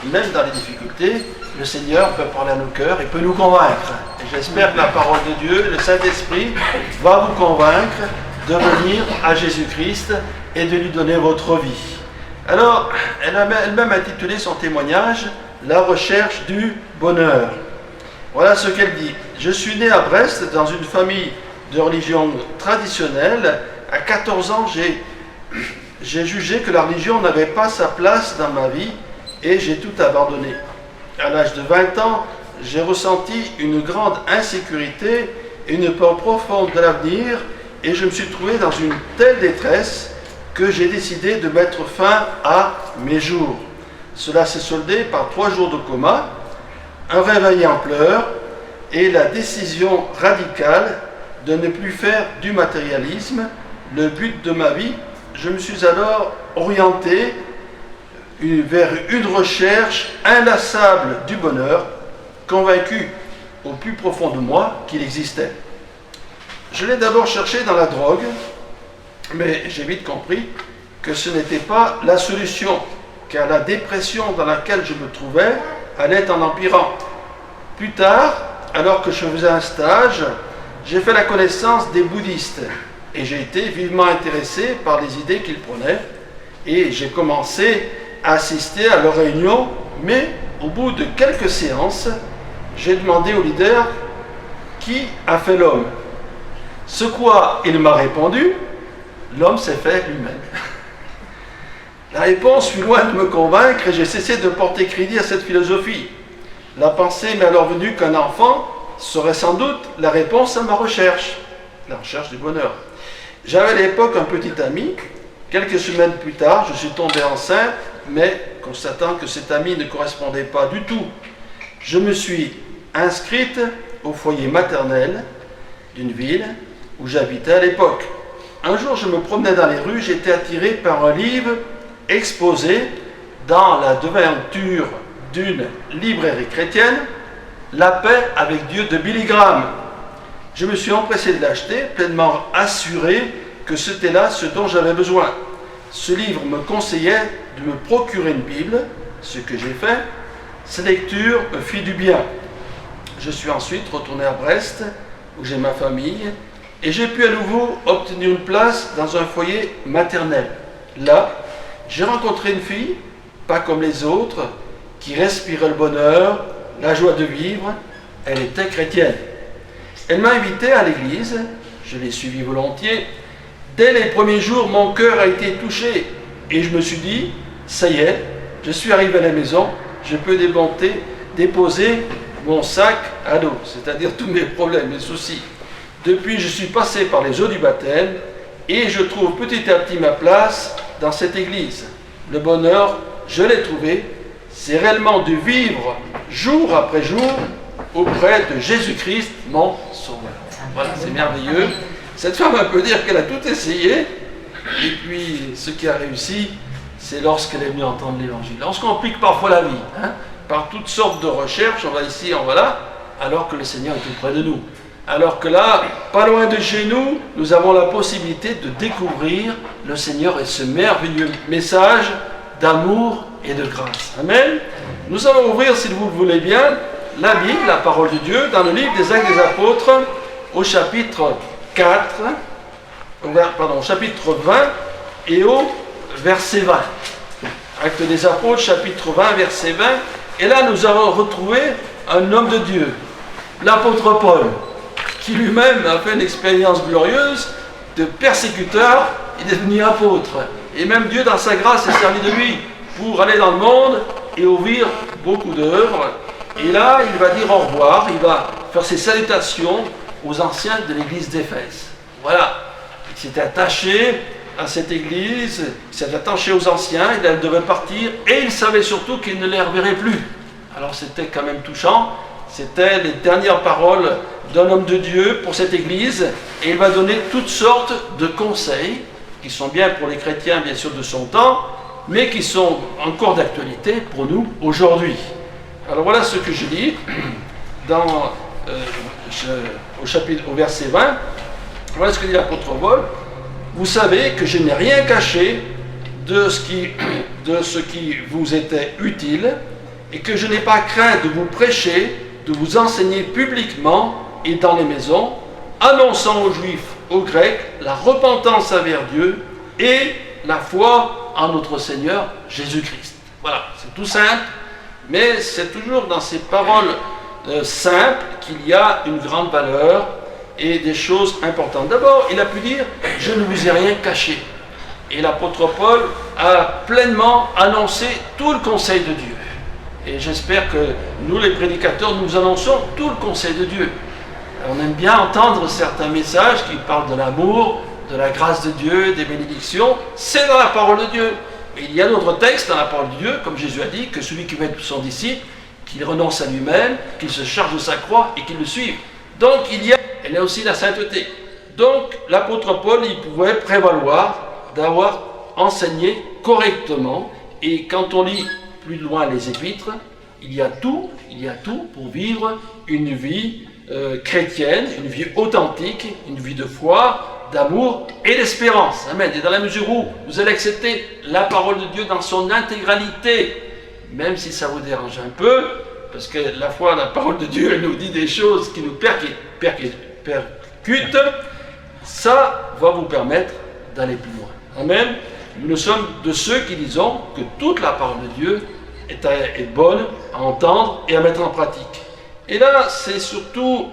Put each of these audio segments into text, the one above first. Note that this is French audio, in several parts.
même dans les difficultés, le Seigneur peut parler à nos cœurs et peut nous convaincre. Et j'espère que la parole de Dieu, le Saint-Esprit, va vous convaincre de venir à Jésus-Christ et de lui donner votre vie. Alors, elle a elle-même intitulé son témoignage « La recherche du bonheur ». Voilà ce qu'elle dit. « Je suis né à Brest dans une famille de religion traditionnelle. À 14 ans, j'ai jugé que la religion n'avait pas sa place dans ma vie et j'ai tout abandonné. À l'âge de 20 ans, j'ai ressenti une grande insécurité et une peur profonde de l'avenir et je me suis trouvé dans une telle détresse que j'ai décidé de mettre fin à mes jours. Cela s'est soldé par 3 jours de coma, un réveil en pleurs et la décision radicale de ne plus faire du matérialisme le but de ma vie. Je me suis alors orienté vers une recherche inlassable du bonheur, convaincu au plus profond de moi qu'il existait. Je l'ai d'abord cherché dans la drogue, mais j'ai vite compris que ce n'était pas la solution, car la dépression dans laquelle je me trouvais allait en empirant. Plus tard, alors que je faisais un stage, j'ai fait la connaissance des bouddhistes et j'ai été vivement intéressé par les idées qu'ils prenaient et j'ai commencé à assister à leurs réunions, mais au bout de quelques séances, j'ai demandé au leader qui a fait l'homme. Ce quoi il m'a répondu, l'homme s'est fait lui-même. La réponse fut loin de me convaincre et j'ai cessé de porter crédit à cette philosophie. La pensée m'est alors venue qu'un enfant serait sans doute la réponse à ma recherche, la recherche du bonheur. J'avais à l'époque un petit ami. Quelques semaines plus tard, je suis tombé enceinte, mais constatant que cet ami ne correspondait pas du tout, je me suis inscrite au foyer maternel d'une ville où j'habitais à l'époque. Un jour, je me promenais dans les rues, j'étais attiré par un livre exposé dans la devanture d'une librairie chrétienne, La paix avec Dieu de Billy Graham. Je me suis empressé de l'acheter, pleinement assuré que c'était là ce dont j'avais besoin. Ce livre me conseillait de me procurer une Bible, ce que j'ai fait. Cette lecture me fit du bien. Je suis ensuite retourné à Brest, où j'ai ma famille, et j'ai pu à nouveau obtenir une place dans un foyer maternel. Là, j'ai rencontré une fille, pas comme les autres, qui respirait le bonheur, la joie de vivre. Elle était chrétienne. Elle m'a invité à l'église, je l'ai suivie volontiers. Dès les premiers jours, mon cœur a été touché et je me suis dit, ça y est, je suis arrivé à la maison, je peux déposer mon sac à dos, c'est-à-dire tous mes problèmes, mes soucis. Depuis, je suis passé par les eaux du baptême et je trouve petit à petit ma place dans cette église. Le bonheur, je l'ai trouvé, c'est réellement de vivre jour après jour auprès de Jésus-Christ, mon sauveur. Voilà, c'est merveilleux. Cette femme, on peut dire qu'elle a tout essayé, et puis ce qui a réussi, c'est lorsqu'elle est venue entendre l'évangile. Lorsqu'on pique parfois la vie, par toutes sortes de recherches, on va ici, on va là, alors que le Seigneur est tout près de nous. Alors que là, pas loin de chez nous, nous avons la possibilité de découvrir le Seigneur et ce merveilleux message d'amour et de grâce. Amen. Nous allons ouvrir, si vous le voulez bien, la Bible, la parole de Dieu, dans le livre des Actes des Apôtres, au chapitre 4, au chapitre 20 et au verset 20. Actes des Apôtres, chapitre 20, verset 20. Et là, nous allons retrouver un homme de Dieu, l'apôtre Paul, qui lui-même a fait une expérience glorieuse de persécuteur. Il est devenu apôtre. Et même Dieu, dans sa grâce, s'est servi de lui pour aller dans le monde et ouvrir beaucoup d'œuvres. Et là, il va dire au revoir, il va faire ses salutations aux anciens de l'église d'Éphèse. Voilà, il s'était attaché à cette église, il s'était attaché aux anciens, il devait partir, et il savait surtout qu'il ne les reverrait plus. Alors c'était quand même touchant, c'était les dernières paroles d'un homme de Dieu pour cette église, et il va donner toutes sortes de conseils, qui sont bien pour les chrétiens, bien sûr, de son temps, mais qui sont encore d'actualité pour nous aujourd'hui. Alors voilà ce que je lis dans, au verset 20. Voilà ce que dit l'apôtre Paul. Vous savez que je n'ai rien caché de ce qui vous était utile, et que je n'ai pas craint de vous prêcher, de vous enseigner publiquement et dans les maisons, annonçant aux Juifs, aux Grecs, la repentance envers Dieu et la foi en notre Seigneur Jésus-Christ. Voilà, c'est tout simple, mais c'est toujours dans ces paroles simples qu'il y a une grande valeur et des choses importantes. D'abord, il a pu dire « Je ne vous ai rien caché ». Et l'apôtre Paul a pleinement annoncé tout le conseil de Dieu. Et j'espère que nous, les prédicateurs, nous annonçons tout le conseil de Dieu. On aime bien entendre certains messages qui parlent de l'amour, de la grâce de Dieu, des bénédictions. C'est dans la parole de Dieu. Mais il y a d'autres textes dans la parole de Dieu, comme Jésus a dit, que celui qui veut être son disciple, qu'il renonce à lui-même, qu'il se charge de sa croix et qu'il le suive. Donc il y a aussi la sainteté. Donc l'apôtre Paul, il pouvait prévaloir d'avoir enseigné correctement. Et quand on lit plus loin les épîtres, il y a tout pour vivre une vie chrétienne, une vie authentique, une vie de foi, d'amour et d'espérance. Amen. Et dans la mesure où vous allez accepter la parole de Dieu dans son intégralité, même si ça vous dérange un peu, parce que la foi, la parole de Dieu, elle nous dit des choses qui nous percutent, ça va vous permettre d'aller plus loin. Amen. Nous sommes de ceux qui disons que toute la parole de Dieu est bonne à entendre et à mettre en pratique. Et là, c'est surtout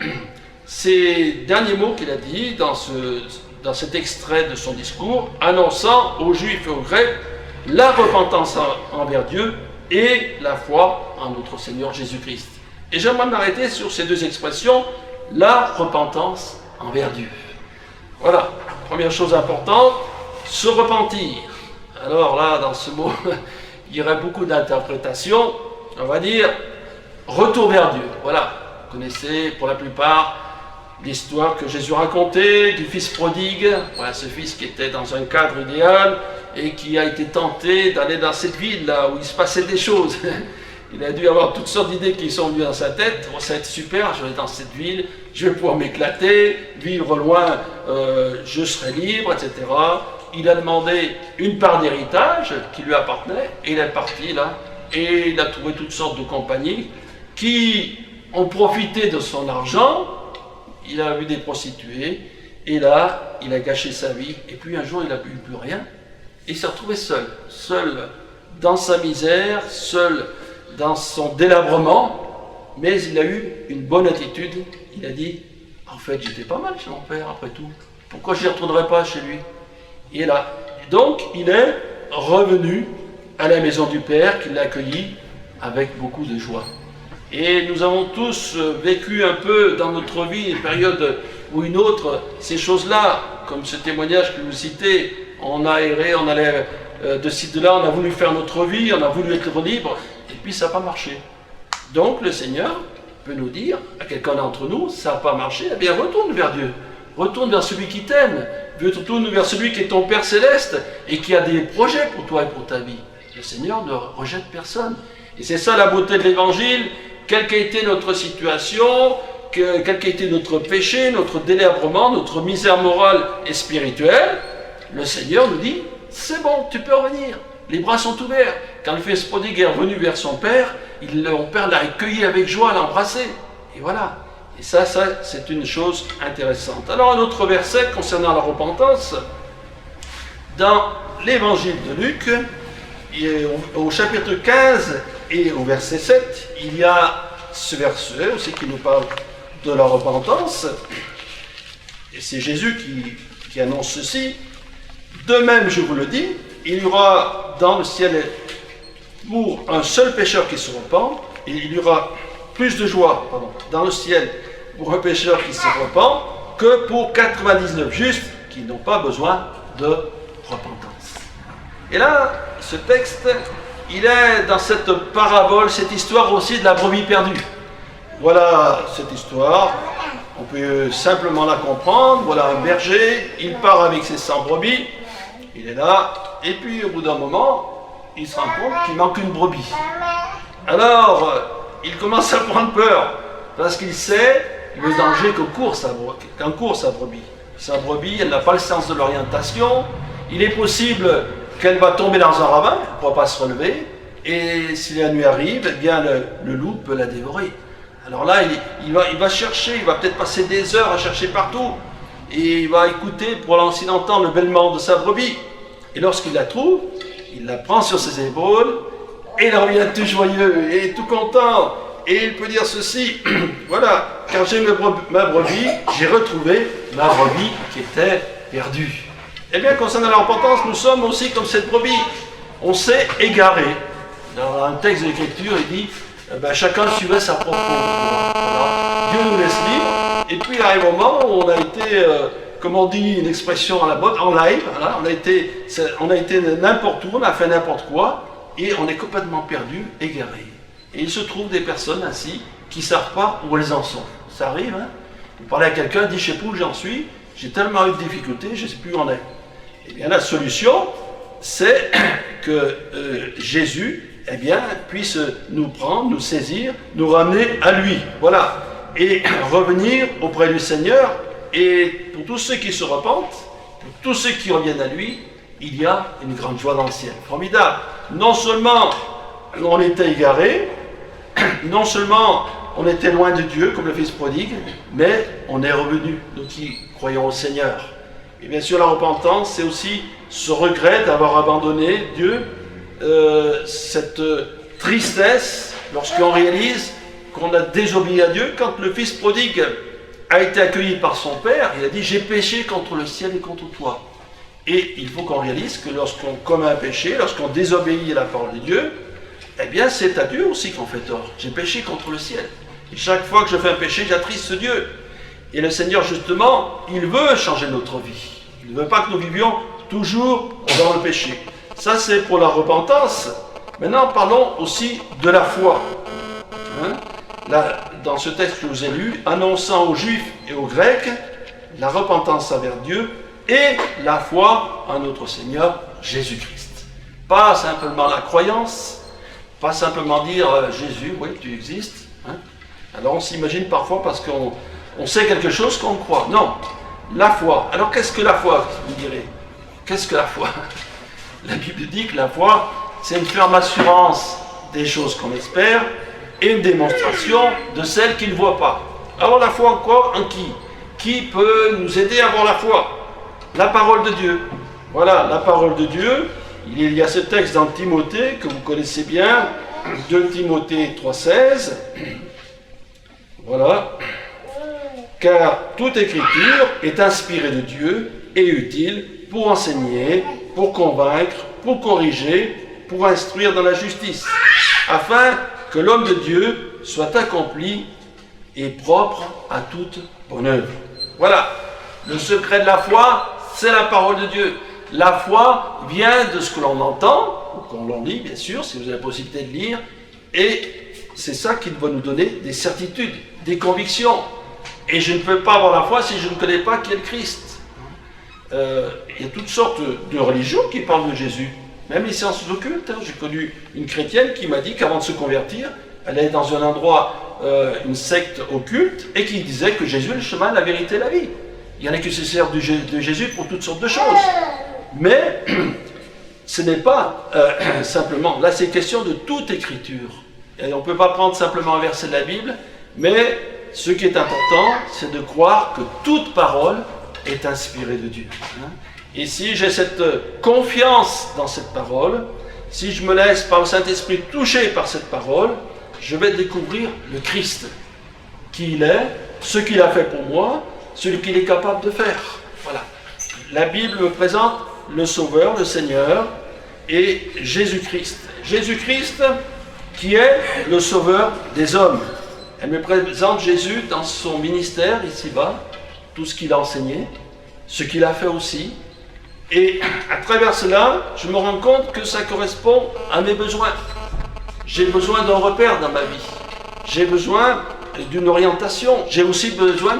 ces derniers mots qu'il a dit dans cet extrait de son discours, annonçant aux Juifs et aux Grecs la repentance envers Dieu et la foi en notre Seigneur Jésus-Christ. Et j'aimerais m'arrêter sur ces deux expressions, la repentance envers Dieu. Voilà, première chose importante, se repentir. Alors là, dans ce mot, il y aurait beaucoup d'interprétations. On va dire retour vers Dieu. Voilà, vous connaissez pour la plupart l'histoire que Jésus racontait du fils prodigue. Voilà, ce fils qui était dans un cadre idéal et qui a été tenté d'aller dans cette ville-là où il se passait des choses. Il a dû avoir toutes sortes d'idées qui sont venues dans sa tête. Oh, ça va être super, je vais dans cette ville, je vais pouvoir m'éclater, vivre loin, je serai libre, etc. Il a demandé une part d'héritage qui lui appartenait, et il est parti là, et il a trouvé toutes sortes de compagnies qui ont profité de son argent. Il a vu des prostituées, et là, il a gâché sa vie, et puis un jour, il n'a eu plus rien, et il s'est retrouvé seul dans sa misère, seul dans son délabrement, mais il a eu une bonne attitude. Il a dit, en fait, j'étais pas mal chez mon père, après tout, pourquoi je n'y retournerai pas chez lui? Et là, donc, il est revenu à la maison du Père, qui l'a accueilli avec beaucoup de joie. Et nous avons tous vécu un peu dans notre vie, une période ou une autre, ces choses-là, comme ce témoignage que vous citez, on a erré, on allait de ci, de là, on a voulu faire notre vie, on a voulu être libre, et puis ça n'a pas marché. Donc le Seigneur peut nous dire, à quelqu'un d'entre nous, ça n'a pas marché, eh bien retourne vers Dieu, retourne vers celui qui t'aime, retourne vers celui qui est ton Père Céleste et qui a des projets pour toi et pour ta vie. Le Seigneur ne rejette personne. Et c'est ça la beauté de l'Évangile, quelle qu'a été notre situation, quel qu'a été notre péché, notre délabrement, notre misère morale et spirituelle, le Seigneur nous dit, c'est bon, tu peux revenir. Les bras sont ouverts. Quand le fils prodigue est revenu vers son père, son père l'a accueilli avec joie, l'a embrassé. Et voilà. Et ça c'est une chose intéressante. Alors un autre verset concernant la repentance, dans l'évangile de Luc, au chapitre 15 et au verset 7, il y a ce verset aussi qui nous parle de la repentance. Et c'est Jésus qui annonce ceci. De même, je vous le dis, il y aura dans le ciel pour un seul pécheur qui se repent, et il y aura plus de joie dans le ciel pour un pécheur qui se repent que pour 99 justes qui n'ont pas besoin de repentance. Et là, ce texte, il est dans cette parabole, cette histoire aussi de la brebis perdue. Voilà cette histoire, on peut simplement la comprendre. Voilà un berger, il part avec ses 100 brebis, il est là, et puis au bout d'un moment, il se rend compte qu'il manque une brebis. Alors, il commence à prendre peur, parce qu'il sait le danger qu'encourt sa brebis. Sa brebis, elle n'a pas le sens de l'orientation, il est possible qu'elle va tomber dans un ravin, elle ne pourra pas se relever, et si la nuit arrive, eh bien le loup peut la dévorer. Alors là, il va chercher, il va peut-être passer des heures à chercher partout, et il va écouter pour ainsi d'entendre le bêlement de sa brebis. Et lorsqu'il la trouve, il la prend sur ses épaules, et il revient tout joyeux, et tout content, et il peut dire ceci, voilà, car j'ai ma brebis, j'ai retrouvé ma brebis qui était perdue. Eh bien, concernant la repentance, nous sommes aussi comme cette brebis. On s'est égaré. Dans un texte de l'Écriture, il dit, chacun suivait sa propre voie. Voilà. Dieu nous laisse libres, et puis il arrive un moment où on a été, comme on dit une expression à la mode, en live, voilà, on a été n'importe où, on a fait n'importe quoi, et on est complètement perdu, égaré. Et il se trouve des personnes ainsi qui ne savent pas où elles en sont. Ça arrive, hein? Vous parlez à quelqu'un, dit, je ne sais plus où j'en suis, j'ai tellement eu de difficultés, je ne sais plus où on est. Eh bien, la solution, c'est que Jésus, eh bien, puisse nous prendre, nous saisir, nous ramener à lui. Voilà. Et revenir auprès du Seigneur. Et pour tous ceux qui se repentent, pour tous ceux qui reviennent à lui, il y a une grande joie dans le ciel. Formidable. Non seulement on était égarés, non seulement on était loin de Dieu, comme le Fils prodigue, mais on est revenu, nous qui croyons au Seigneur. Et bien sûr, la repentance, c'est aussi ce regret d'avoir abandonné Dieu, cette tristesse lorsqu'on réalise qu'on a désobéi à Dieu. Quand le Fils prodigue a été accueilli par son Père, il a dit « J'ai péché contre le ciel et contre toi ». Et il faut qu'on réalise que lorsqu'on commet un péché, lorsqu'on désobéit à la parole de Dieu, eh bien c'est à Dieu aussi qu'on fait tort. J'ai péché contre le ciel. Et chaque fois que je fais un péché, j'attriste Dieu. Et le Seigneur, justement, il veut changer notre vie. Il ne veut pas que nous vivions toujours dans le péché. Ça, c'est pour la repentance. Maintenant, parlons aussi de la foi. Là, dans ce texte que je vous ai lu, annonçant aux Juifs et aux Grecs la repentance envers Dieu et la foi en notre Seigneur Jésus-Christ. Pas simplement la croyance, pas simplement dire Jésus, oui, tu existes. Alors on s'imagine parfois parce qu'on sait quelque chose qu'on croit. Non, la foi. Alors qu'est-ce que la foi, vous direz? Qu'est-ce que la foi? La Bible dit que la foi, c'est une ferme assurance des choses qu'on espère et une démonstration de celles qu'il ne voit pas. Alors la foi en quoi? En qui? Qui peut nous aider à avoir la foi? La parole de Dieu. Voilà, la parole de Dieu. Il y a ce texte dans Timothée que vous connaissez bien, 2 Timothée 3,16. Voilà. Car toute écriture est inspirée de Dieu et utile pour enseigner, pour convaincre, pour corriger, pour instruire dans la justice, afin que l'homme de Dieu soit accompli et propre à toute bonne œuvre. Voilà. Le secret de la foi, c'est la parole de Dieu. La foi vient de ce que l'on entend, ou qu'on l'on lit, bien sûr, si vous avez la possibilité de lire, et c'est ça qui va nous donner des certitudes, des convictions. Et je ne peux pas avoir la foi si je ne connais pas qui est le Christ. Il y a toutes sortes de religions qui parlent de Jésus, même les sciences occultes. J'ai connu une chrétienne qui m'a dit qu'avant de se convertir, elle allait dans un endroit, une secte occulte, et qui disait que Jésus est le chemin, la vérité et la vie. Il y en a qui se servent de Jésus pour toutes sortes de choses. Mais ce n'est pas simplement... Là, c'est question de toute écriture. Et on ne peut pas prendre simplement un verset de la Bible, mais ce qui est important, c'est de croire que toute parole est inspirée de Dieu. Et si j'ai cette confiance dans cette parole, si je me laisse par le Saint-Esprit toucher par cette parole, je vais découvrir le Christ, qui il est, ce qu'il a fait pour moi, celui qu'il est capable de faire. Voilà. La Bible me présente le Sauveur, le Seigneur et Jésus-Christ. Jésus-Christ qui est le Sauveur des hommes. Elle me présente Jésus dans son ministère ici-bas, tout ce qu'il a enseigné, ce qu'il a fait aussi. Et à travers cela, je me rends compte que ça correspond à mes besoins. J'ai besoin d'un repère dans ma vie. J'ai besoin d'une orientation. J'ai aussi besoin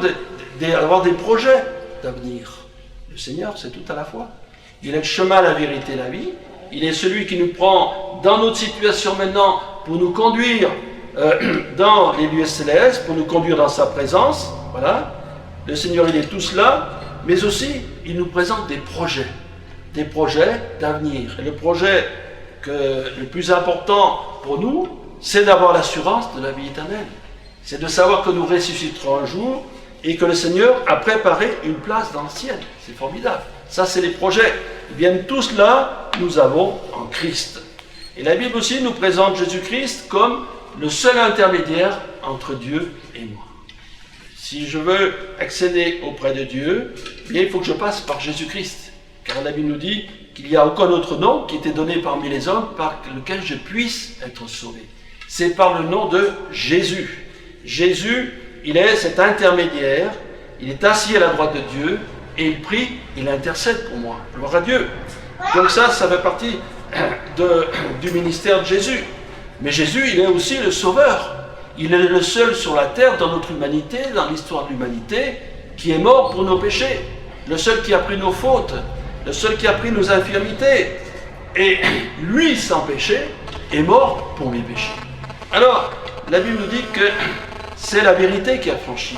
d'avoir des projets d'avenir. Le Seigneur, c'est tout à la fois. Il est le chemin, la vérité, la vie. Il est celui qui nous prend dans notre situation maintenant pour nous conduire dans les lieux célestes, pour nous conduire dans sa présence. Voilà. Le Seigneur, il est tout cela, mais aussi, il nous présente des projets d'avenir. Et le projet que le plus important pour nous, c'est d'avoir l'assurance de la vie éternelle. C'est de savoir que nous ressusciterons un jour et que le Seigneur a préparé une place dans le ciel. C'est formidable. Ça, c'est les projets. Eh bien, tout cela, nous avons en Christ. Et la Bible aussi nous présente Jésus-Christ comme le seul intermédiaire entre Dieu et moi. Si je veux accéder auprès de Dieu, eh bien, il faut que je passe par Jésus-Christ. Car la Bible nous dit qu'il n'y a aucun autre nom qui était donné parmi les hommes par lequel je puisse être sauvé. C'est par le nom de Jésus. Jésus, il est cet intermédiaire, il est assis à la droite de Dieu, et il prie, il intercède pour moi. Gloire à Dieu. Donc ça fait partie du ministère de Jésus. Mais Jésus, il est aussi le Sauveur. Il est le seul sur la terre, dans notre humanité, dans l'histoire de l'humanité, qui est mort pour nos péchés. Le seul qui a pris nos fautes, le seul qui a pris nos infirmités. Et lui, sans péché, est mort pour mes péchés. Alors, la Bible nous dit que c'est la vérité qui a franchi,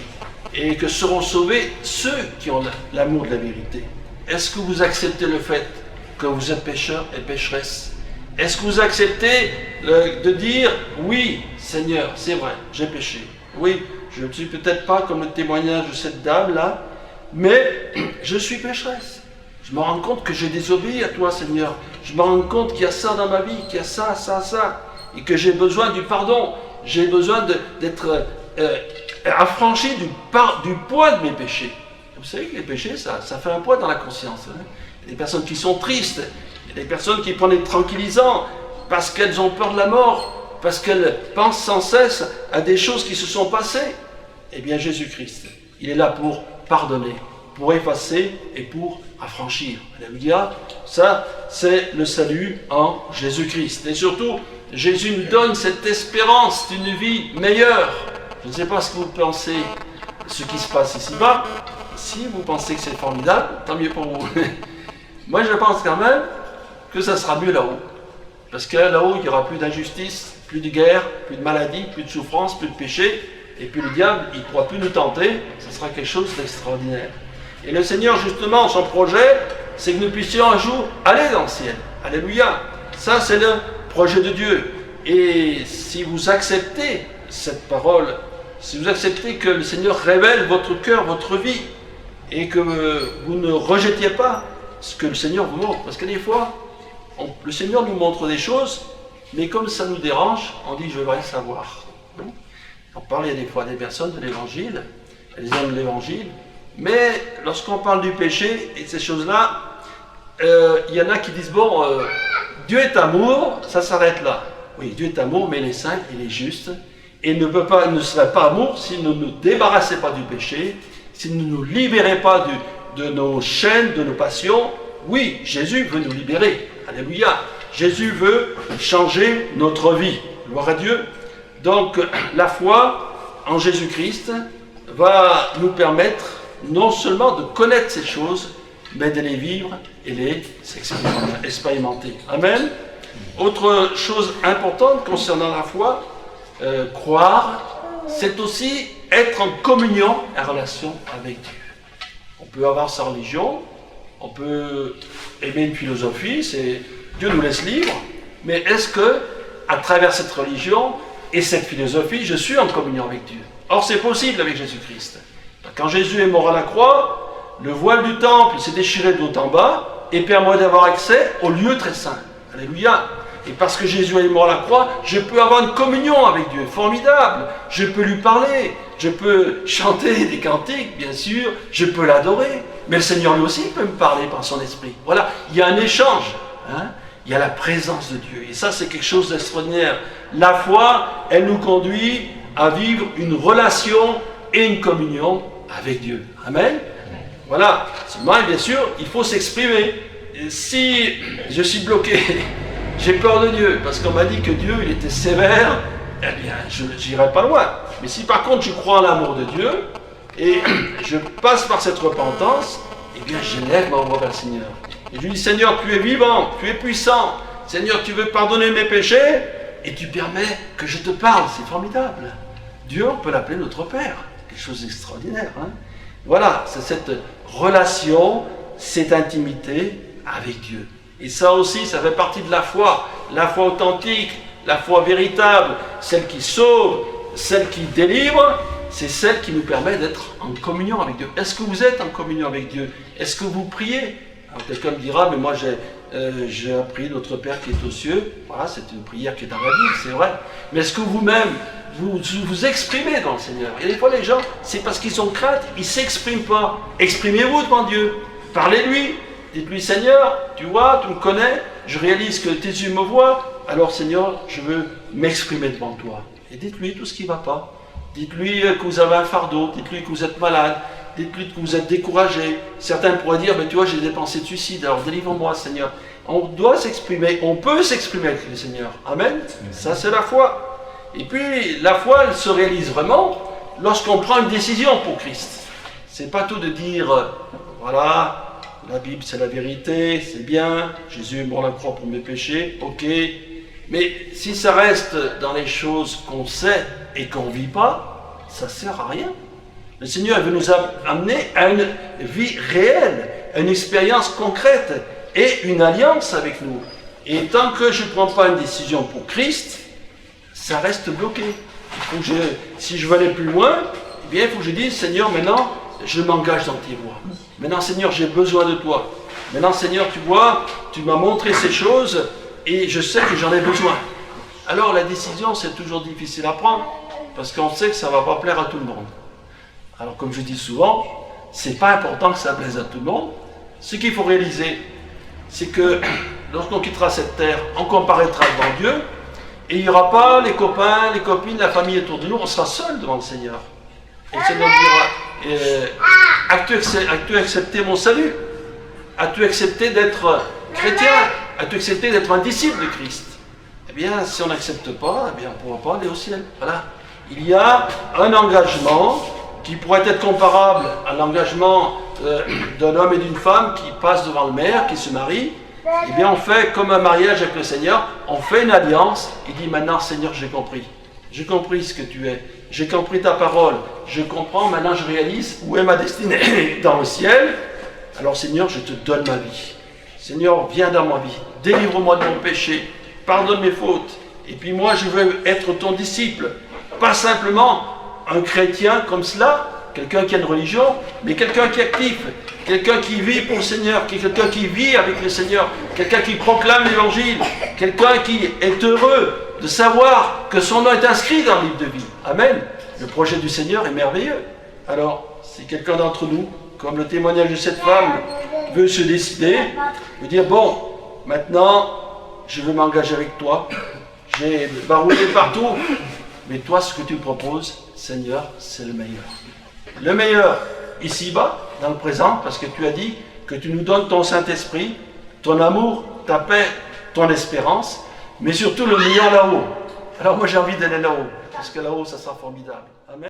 et que seront sauvés ceux qui ont l'amour de la vérité. Est-ce que vous acceptez le fait que vous êtes pécheurs et pécheresses? Est-ce que vous acceptez de dire « Oui, Seigneur, c'est vrai, j'ai péché. Oui, je ne suis peut-être pas comme le témoignage de cette dame-là, mais je suis pécheresse. Je me rends compte que j'ai désobéi à toi, Seigneur. Je me rends compte qu'il y a ça dans ma vie, qu'il y a ça, ça, ça, et que j'ai besoin du pardon. J'ai besoin d'être affranchi du poids de mes péchés. » Vous savez que les péchés, ça fait un poids dans la conscience. Hein. Il y a des personnes qui sont tristes, il y a des personnes qui prennent des tranquillisants parce qu'elles ont peur de la mort, parce qu'elles pensent sans cesse à des choses qui se sont passées. Eh bien, Jésus-Christ, il est là pour pardonner, pour effacer et pour affranchir. Alléluia. Ça, c'est le salut en Jésus-Christ. Et surtout, Jésus nous donne cette espérance d'une vie meilleure. Je ne sais pas ce que vous pensez, ce qui se passe ici-bas. Si vous pensez que c'est formidable, tant mieux pour vous. Moi, je pense quand même que ça sera mieux là-haut. Parce que là-haut, il n'y aura plus d'injustice, plus de guerre, plus de maladie, plus de souffrance, plus de péché. Et puis le diable, il ne pourra plus nous tenter. Ce sera quelque chose d'extraordinaire. Et le Seigneur, justement, son projet, c'est que nous puissions un jour aller dans le ciel. Alléluia. Ça, c'est le projet de Dieu. Et si vous acceptez cette parole, si vous acceptez que le Seigneur révèle votre cœur, votre vie, et que vous ne rejetiez pas ce que le Seigneur vous montre, parce que des fois, le Seigneur nous montre des choses, mais comme ça nous dérange, on dit « je veux rien savoir ». On parle des fois des personnes de l'Évangile, elles aiment l'Évangile, mais lorsqu'on parle du péché et de ces choses-là, il y en a qui disent « bon, Dieu est amour, ça s'arrête là ». Oui, Dieu est amour, mais il est saint, il est juste, et il ne serait pas amour s'il ne nous débarrassait pas du péché, s'il ne nous libérait pas de nos chaînes, de nos passions. Oui, Jésus veut nous libérer. Alléluia. Jésus veut changer notre vie. Gloire à Dieu. Donc, la foi en Jésus-Christ va nous permettre non seulement de connaître ces choses, mais de les vivre et les expérimenter. Amen. Autre chose importante concernant la foi, croire, c'est aussi être en communion, en relation avec Dieu. On peut avoir sa religion, on peut aimer une philosophie, Dieu nous laisse libre, mais est-ce que, à travers cette religion et cette philosophie, je suis en communion avec Dieu? Or, c'est possible avec Jésus-Christ. Quand Jésus est mort à la croix, le voile du temple s'est déchiré de haut en bas et permet d'avoir accès au lieu très saint. Alléluia. Et parce que Jésus est mort à la croix, je peux avoir une communion avec Dieu, formidable. Je peux lui parler, je peux chanter des cantiques, bien sûr, je peux l'adorer. Mais le Seigneur lui aussi peut me parler par son esprit. Voilà, il y a un échange, hein? Il y a la présence de Dieu. Et ça, c'est quelque chose d'extraordinaire. La foi, elle nous conduit à vivre une relation et une communion avec Dieu. Amen. Voilà, seulement, bien sûr, il faut s'exprimer. Et si je suis bloqué, j'ai peur de Dieu, parce qu'on m'a dit que Dieu, il était sévère, eh bien, je n'irai pas loin. Mais si par contre je crois en l'amour de Dieu, et je passe par cette repentance, eh bien, je lève ma voix vers le Seigneur. Et je lui dis, Seigneur, tu es vivant, tu es puissant. Seigneur, tu veux pardonner mes péchés, et tu permets que je te parle. C'est formidable. Dieu, on peut l'appeler notre Père. Quelque chose d'extraordinaire. Hein? Voilà, c'est cette relation, cette intimité avec Dieu. Et ça aussi, ça fait partie de la foi. la foi authentique, la foi véritable, celle qui sauve, celle qui délivre, c'est celle qui nous permet d'être en communion avec Dieu. Est-ce que vous êtes en communion avec Dieu? Est-ce que vous priez? Alors quelqu'un me dira, mais moi j'ai appris notre Père qui est aux cieux. Voilà, c'est une prière qui est dans la Bible, c'est vrai. Mais est-ce que vous-même, vous exprimez devant le Seigneur? Et des fois les gens, c'est parce qu'ils ont crainte, ils ne s'expriment pas. Exprimez-vous devant Dieu. Parlez-lui. Dites-lui, Seigneur, tu vois, tu me connais, je réalise que tes yeux me voient, alors Seigneur, je veux m'exprimer devant toi. Et dites-lui tout ce qui ne va pas. Dites-lui que vous avez un fardeau, dites-lui que vous êtes malade, dites-lui que vous êtes découragé. Certains pourraient dire, mais tu vois, j'ai des pensées de suicide, alors délivre-moi, Seigneur. On doit s'exprimer, on peut s'exprimer avec le Seigneur. Amen. Ça, c'est la foi. Et puis, la foi, elle se réalise vraiment lorsqu'on prend une décision pour Christ. C'est pas tout de dire, voilà, la Bible, c'est la vérité, c'est bien, Jésus est mort à la croix pour mes péchés, ok. Mais si ça reste dans les choses qu'on sait et qu'on ne vit pas, ça ne sert à rien. Le Seigneur veut nous amener à une vie réelle, à une expérience concrète et une alliance avec nous. Et tant que je ne prends pas une décision pour Christ, ça reste bloqué. Il faut que si je veux aller plus loin, eh bien, il faut que je dise, Seigneur, maintenant, je m'engage dans tes voies. Maintenant, Seigneur, j'ai besoin de toi. Maintenant, Seigneur, tu vois, tu m'as montré ces choses et je sais que j'en ai besoin. Alors, la décision, c'est toujours difficile à prendre parce qu'on sait que ça ne va pas plaire à tout le monde. Alors, comme je dis souvent, c'est pas important que ça plaise à tout le monde. Ce qu'il faut réaliser, c'est que lorsqu'on quittera cette terre, on comparaîtra devant Dieu et il n'y aura pas les copains, les copines, la famille autour de nous, on sera seul devant le Seigneur. Et le Seigneur dira, as-tu accepté mon salut? As-tu accepté d'être chrétien? As-tu accepté d'être un disciple de Christ? Eh bien, si on n'accepte pas, eh bien, on ne pourra pas aller au ciel. Voilà. Il y a un engagement qui pourrait être comparable à l'engagement d'un homme et d'une femme qui passent devant le maire, qui se marient. Eh bien, on fait comme un mariage avec le Seigneur, on fait une alliance. Il dit maintenant, Seigneur, j'ai compris. J'ai compris ce que tu es. J'ai compris ta parole. Je comprends, maintenant je réalise où est ma destinée dans le ciel. Alors Seigneur, je te donne ma vie. Seigneur, viens dans ma vie. Délivre-moi de mon péché. Pardonne mes fautes. Et puis moi, je veux être ton disciple. Pas simplement un chrétien comme cela, quelqu'un qui a une religion, mais quelqu'un qui est actif, quelqu'un qui vit pour le Seigneur, quelqu'un qui vit avec le Seigneur, quelqu'un qui proclame l'évangile, quelqu'un qui est heureux de savoir que son nom est inscrit dans le livre de vie. Amen. Le projet du Seigneur est merveilleux. Alors, si quelqu'un d'entre nous, comme le témoignage de cette femme, veut se décider, veut dire, bon, maintenant, je veux m'engager avec toi, j'ai baroudé partout, mais toi, ce que tu proposes, Seigneur, c'est le meilleur. Le meilleur, ici-bas, dans le présent, parce que tu as dit que tu nous donnes ton Saint-Esprit, ton amour, ta paix, ton espérance, mais surtout le meilleur là-haut. Alors moi j'ai envie d'aller là-haut, parce que là-haut ça sera formidable. Amen.